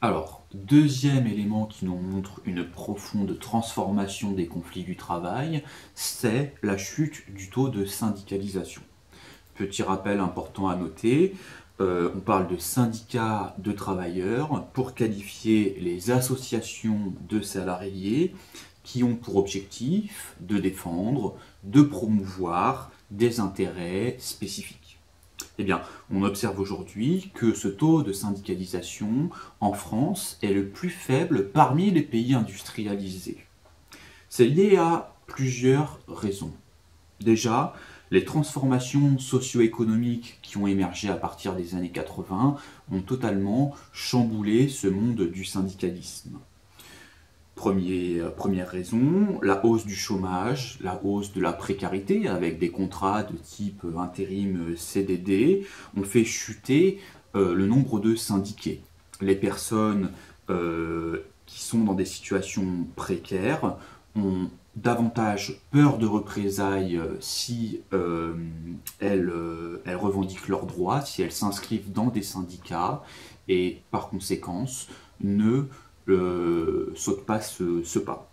Alors, deuxième élément qui nous montre une profonde transformation des conflits du travail, c'est la chute du taux de syndicalisation. Petit rappel important à noter, on parle de syndicats de travailleurs pour qualifier les associations de salariés qui ont pour objectif de défendre, de promouvoir des intérêts spécifiques. Eh bien, on observe aujourd'hui que ce taux de syndicalisation en France est le plus faible parmi les pays industrialisés. C'est lié à plusieurs raisons. Déjà, les transformations socio-économiques qui ont émergé à partir des années 80 ont totalement chamboulé ce monde du syndicalisme. Première raison, la hausse du chômage, la hausse de la précarité avec des contrats de type intérim CDD ont fait chuter le nombre de syndiqués. Les personnes qui sont dans des situations précaires ont davantage peur de représailles si elles revendiquent leurs droits, si elles s'inscrivent dans des syndicats et par conséquence ne saute pas ce pas.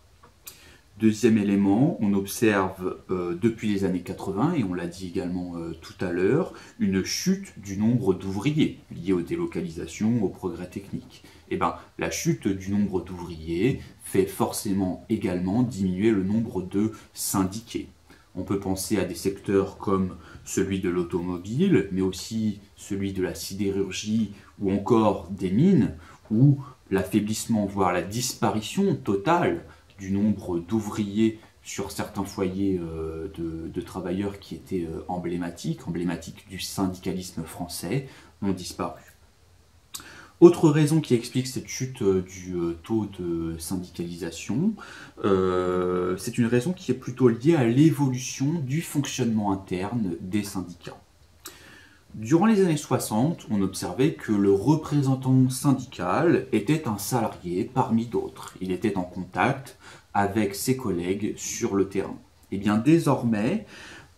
Deuxième élément, on observe depuis les années 80, et on l'a dit également tout à l'heure, une chute du nombre d'ouvriers liée aux délocalisations, au progrès technique. Et bien, la chute du nombre d'ouvriers fait forcément également diminuer le nombre de syndiqués. On peut penser à des secteurs comme celui de l'automobile, mais aussi celui de la sidérurgie ou encore des mines, où l'affaiblissement, voire la disparition totale du nombre d'ouvriers sur certains foyers de travailleurs qui étaient emblématiques du syndicalisme français, ont disparu. Autre raison qui explique cette chute du taux de syndicalisation, c'est une raison qui est plutôt liée à l'évolution du fonctionnement interne des syndicats. Durant les années 60, on observait que le représentant syndical était un salarié parmi d'autres. Il était en contact avec ses collègues sur le terrain. Et bien désormais,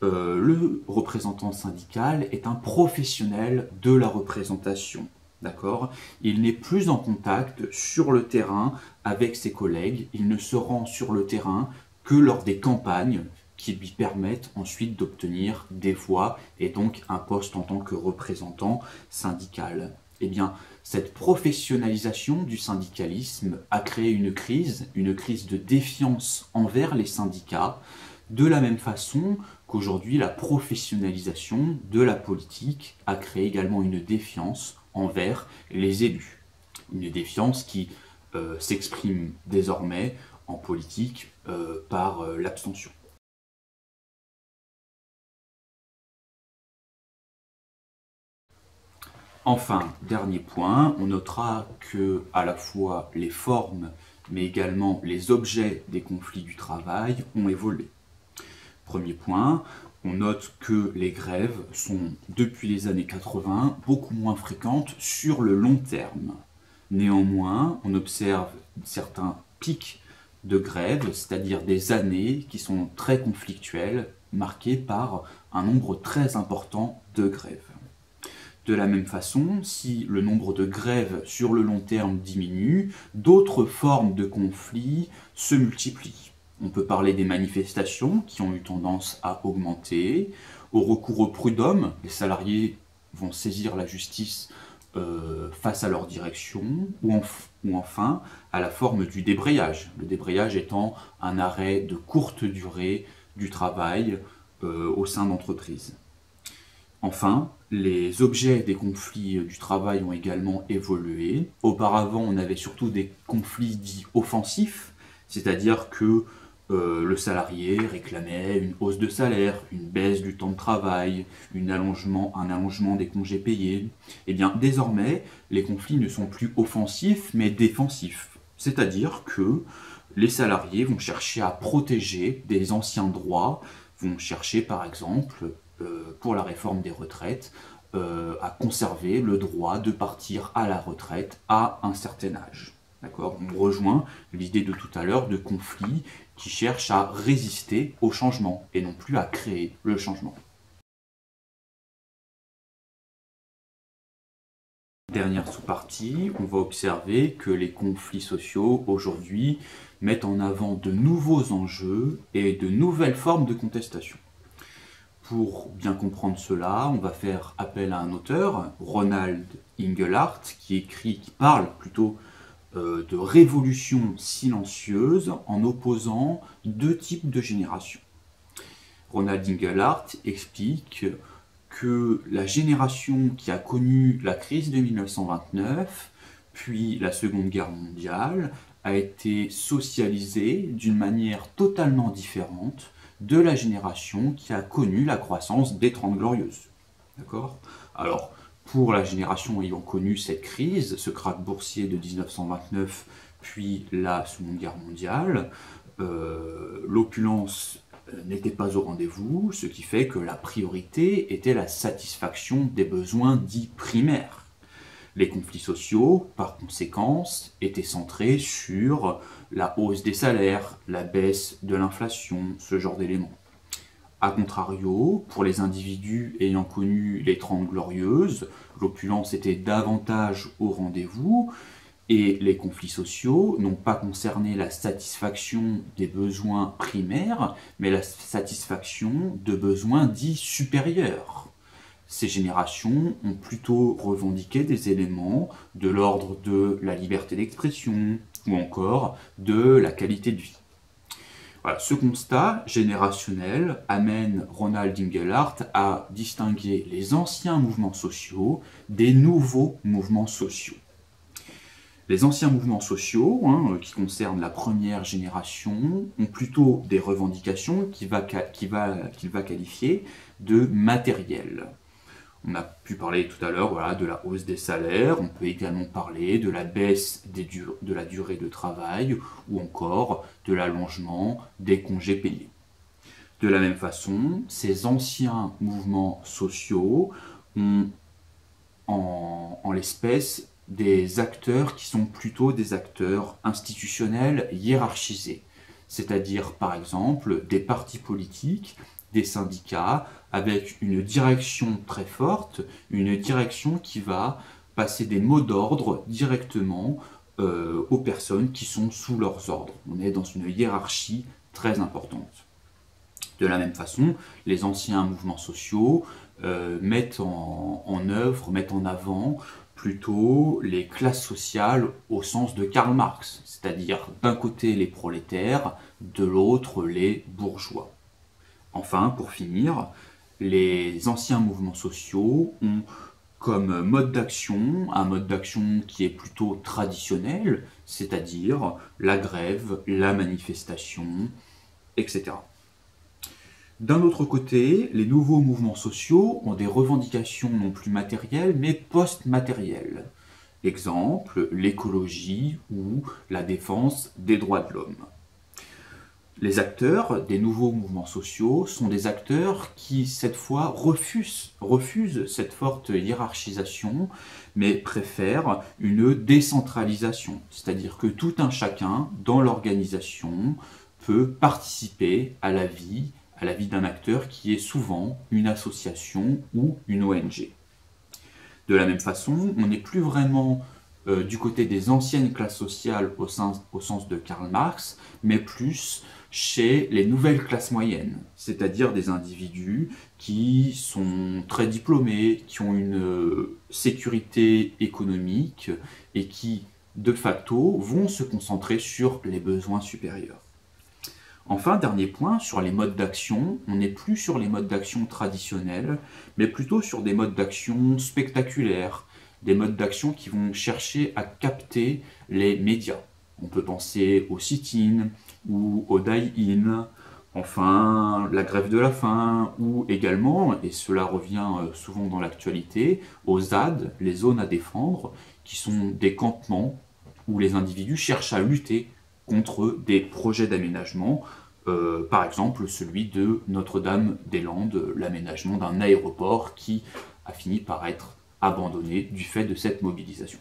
le représentant syndical est un professionnel de la représentation. D'accord ? Il n'est plus en contact sur le terrain avec ses collègues. Il ne se rend sur le terrain que lors des campagnes qui lui permettent ensuite d'obtenir des voix et donc un poste en tant que représentant syndical. Eh bien, cette professionnalisation du syndicalisme a créé une crise de défiance envers les syndicats, de la même façon qu'aujourd'hui la professionnalisation de la politique a créé également une défiance envers les élus. Une défiance qui s'exprime désormais en politique par l'abstention. Enfin, dernier point, on notera que à la fois les formes mais également les objets des conflits du travail ont évolué. Premier point, on note que les grèves sont, depuis les années 80, beaucoup moins fréquentes sur le long terme. Néanmoins, on observe certains pics de grève, c'est-à-dire des années qui sont très conflictuelles, marquées par un nombre très important de grèves. De la même façon, si le nombre de grèves sur le long terme diminue, d'autres formes de conflits se multiplient. On peut parler des manifestations qui ont eu tendance à augmenter, au recours au prud'homme, les salariés vont saisir la justice face à leur direction, ou enfin à la forme du débrayage. Le débrayage étant un arrêt de courte durée du travail au sein d'entreprises. Enfin, les objets des conflits du travail ont également évolué. Auparavant, on avait surtout des conflits dits offensifs, c'est-à-dire que le salarié réclamait une hausse de salaire, une baisse du temps de travail, un allongement des congés payés. Eh bien, désormais, les conflits ne sont plus offensifs, mais défensifs. C'est-à-dire que les salariés vont chercher à protéger des anciens droits, vont chercher par exemple pour la réforme des retraites, à conserver le droit de partir à la retraite à un certain âge. D'accord ? On rejoint l'idée de tout à l'heure de conflits qui cherchent à résister au changement et non plus à créer le changement. Dernière sous-partie, on va observer que les conflits sociaux aujourd'hui mettent en avant de nouveaux enjeux et de nouvelles formes de contestation. Pour bien comprendre cela, on va faire appel à un auteur, Ronald Inglehart, qui parle plutôt de révolution silencieuse en opposant deux types de générations. Ronald Inglehart explique que la génération qui a connu la crise de 1929, puis la Seconde Guerre mondiale, a été socialisée d'une manière totalement différente de la génération qui a connu la croissance des Trente Glorieuses. D'accord ? Alors, pour la génération ayant connu cette crise, ce krach boursier de 1929, puis la Seconde Guerre mondiale, l'opulence n'était pas au rendez-vous, ce qui fait que la priorité était la satisfaction des besoins dits primaires. Les conflits sociaux, par conséquence, étaient centrés sur la hausse des salaires, la baisse de l'inflation, ce genre d'éléments. A contrario, pour les individus ayant connu les Trente Glorieuses, l'opulence était davantage au rendez-vous, et les conflits sociaux n'ont pas concerné la satisfaction des besoins primaires, mais la satisfaction de besoins dits supérieurs. Ces générations ont plutôt revendiqué des éléments de l'ordre de la liberté d'expression ou encore de la qualité de vie. Voilà, ce constat générationnel amène Ronald Inglehart à distinguer les anciens mouvements sociaux des nouveaux mouvements sociaux. Les anciens mouvements sociaux, qui concernent la première génération, ont plutôt des revendications qu'il va qualifier de matérielles. On a pu parler tout à l'heure de la hausse des salaires, on peut également parler de la baisse de la durée de travail ou encore de l'allongement des congés payés. De la même façon, ces anciens mouvements sociaux ont en l'espèce des acteurs qui sont plutôt des acteurs institutionnels hiérarchisés, c'est-à-dire par exemple des partis politiques, des syndicats, avec une direction très forte, une direction qui va passer des mots d'ordre directement aux personnes qui sont sous leurs ordres. On est dans une hiérarchie très importante. De la même façon, les anciens mouvements sociaux mettent en avant plutôt les classes sociales au sens de Karl Marx, c'est-à-dire d'un côté les prolétaires, de l'autre les bourgeois. Enfin, pour finir, les anciens mouvements sociaux ont comme mode d'action un mode d'action qui est plutôt traditionnel, c'est-à-dire la grève, la manifestation, etc. D'un autre côté, les nouveaux mouvements sociaux ont des revendications non plus matérielles, mais post-matérielles. Exemple, l'écologie ou la défense des droits de l'homme. Les acteurs des nouveaux mouvements sociaux sont des acteurs qui, cette fois, refusent cette forte hiérarchisation, mais préfèrent une décentralisation, c'est-à-dire que tout un chacun, dans l'organisation, peut participer à la vie d'un acteur qui est souvent une association ou une ONG. De la même façon, on n'est plus vraiment du côté des anciennes classes sociales au sens de Karl Marx, mais plus chez les nouvelles classes moyennes, c'est-à-dire des individus qui sont très diplômés, qui ont une sécurité économique et qui, de facto, vont se concentrer sur les besoins supérieurs. Enfin, dernier point, sur les modes d'action, on n'est plus sur les modes d'action traditionnels, mais plutôt sur des modes d'action spectaculaires, des modes d'action qui vont chercher à capter les médias. On peut penser au sit-in ou au die-in, enfin la grève de la faim, ou également, et cela revient souvent dans l'actualité, aux ZAD, les zones à défendre, qui sont des campements où les individus cherchent à lutter contre des projets d'aménagement, par exemple celui de Notre-Dame-des-Landes, l'aménagement d'un aéroport qui a fini par être abandonné du fait de cette mobilisation.